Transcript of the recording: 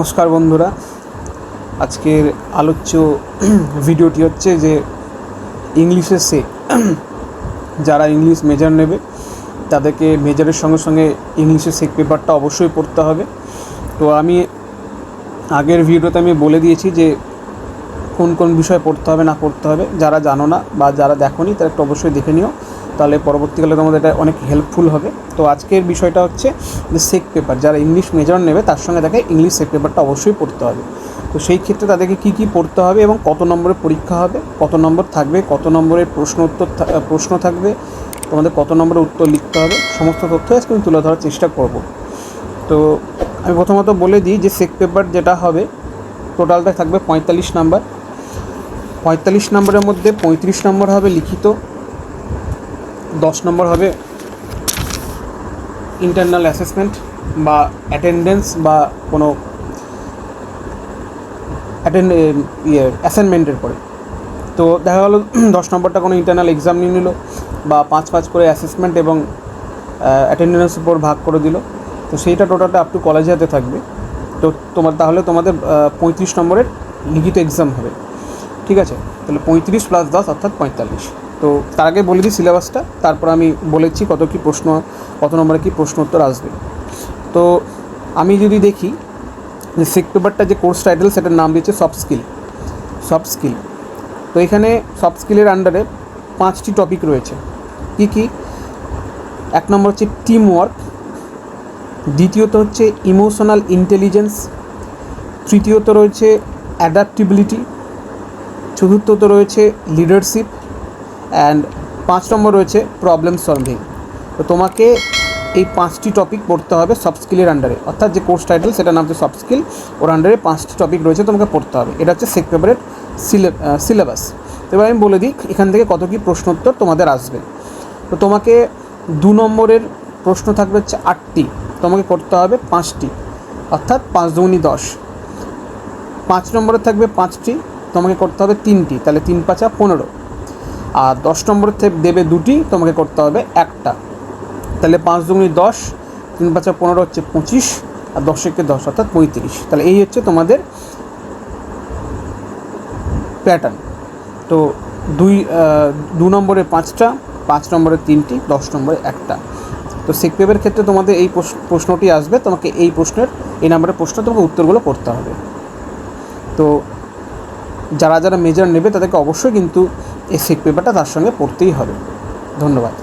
নমস্কার বন্ধুরা, আজকের আলোচ্য ভিডিওটি হচ্ছে যে ইংলিশের সেক। যারা ইংলিশ মেজর নেবে তাদেরকে মেজরের সঙ্গে সঙ্গে ইংলিশের সেক পেপারটা অবশ্যই পড়তে হবে। তো আমি আগের ভিডিওতে আমি বলে দিয়েছি যে কোন কোন বিষয় পড়তে হবে না পড়তে হবে। যারা জানো না বা যারা দেখোনি তারা একটু অবশ্যই দেখে নিও, তাহলে পরবর্তীকালে তোমাদের এটা অনেক হেল্পফুল হবে। তো আজকের বিষয়টা হচ্ছে যে সেক পেপার, যারা ইংলিশ মেজর নেবে তার সঙ্গে তাকে ইংলিশ সেক পেপারটা অবশ্যই পড়তে হবে। তো সেই ক্ষেত্রে তাদেরকে কী কী পড়তে হবে এবং কত নম্বরের পরীক্ষা হবে, কত নম্বর থাকবে, কত নম্বরের প্রশ্ন থাকবে, তোমাদের কত নম্বরের উত্তর লিখতে হবে, সমস্ত তথ্য আজকে আমি তুলে ধরার চেষ্টা করব। তো আমি প্রথমত বলে দিই যে সেক পেপার যেটা হবে টোটালটা থাকবে 45 নাম্বার। 45 নম্বরের মধ্যে 35 নম্বর হবে লিখিত, 10 নম্বর হবে ইন্টারনাল অ্যাসেসমেন্ট বা অ্যাটেন্ডেন্স বা কোনো অ্যাসাইনমেন্টের পরে। তো দেখা গেলো 10 নম্বরটা কোনো ইন্টারনাল এক্সাম নিয়ে নিল বা 5 করে অ্যাসেসমেন্ট এবং অ্যাটেন্ডেন্সের উপর ভাগ করে দিল। তো সেইটা টোটালটা আপ টু কলেজে হাতে থাকবে। তো তোমাদের 35 নম্বরের লিখিত এক্সাম হবে, ঠিক আছে? তাহলে 35 + 10 অর্থাৎ 45। তো তার আগে বলে দিই সিলেবাসটা, তারপর আমি বলেছি কত নম্বরে কী প্রশ্ন উত্তর আসবে। তো আমি যদি দেখি যে সেক পেপারটা যে কোর্স টাইটেল সেটার নাম দিয়েছে সফট স্কিল। তো এখানে সফট স্কিলের আন্ডারে 5টি টপিক রয়েছে। কী কী? 1 নম্বর হচ্ছে টিম ওয়ার্ক, দ্বিতীয়ত হচ্ছে ইমোশনাল ইন্টেলিজেন্স, তৃতীয়ত রয়েছে অ্যাডাপ্টিবিলিটি, চতুর্থত রয়েছে লিডারশিপ অ্যান্ড 5 নম্বর রয়েছে প্রবলেম সলভিং। তো তোমাকে এই 5টি টপিক পড়তে হবে সফট স্কিলের আন্ডারে, অর্থাৎ যে কোর্স টাইটেল সেটার নাম হচ্ছে সফট স্কিল, ওর আন্ডারে 5টি টপিক রয়েছে, তোমাকে পড়তে হবে। এটা হচ্ছে সেক পেপারের সিলেবাস। এবার আমি বলে দিই এখান থেকে কত কী প্রশ্নোত্তর তোমাদের আসবে। তো তোমাকে 2 নম্বরের প্রশ্ন থাকবে হচ্ছে 8টি, তোমাকে করতে হবে 5টি, অর্থাৎ 5 দুগুণে 10। 5 নম্বরে থাকবে 5টি, তোমাকে করতে হবে 3টি, তাহলে 3 × 5 = 15। আর 10 নম্বরের দেবে 2টি, তোমাকে করতে হবে 1টা, তাহলে 5 দুগুণে 10, 3 × 5 = 15 হচ্ছে 25, আর 10 × 10 অর্থাৎ 35। তাহলে এই হচ্ছে তোমাদের প্যাটার্ন। তো 2 নম্বরে 5টা, 5 নম্বরে 3টি, 10 নম্বরে 1টা। তো সেক পেপারের ক্ষেত্রে তোমাদের এই প্রশ্নটি আসবে, তোমাকে এই নাম্বারের প্রশ্ন তোমাকে উত্তরগুলো পড়তে হবে। তো যারা মেজর নেবে তাদেরকে অবশ্যই কিন্তু এই সেক পেপারটা তার সঙ্গে পড়তেই হবে। ধন্যবাদ।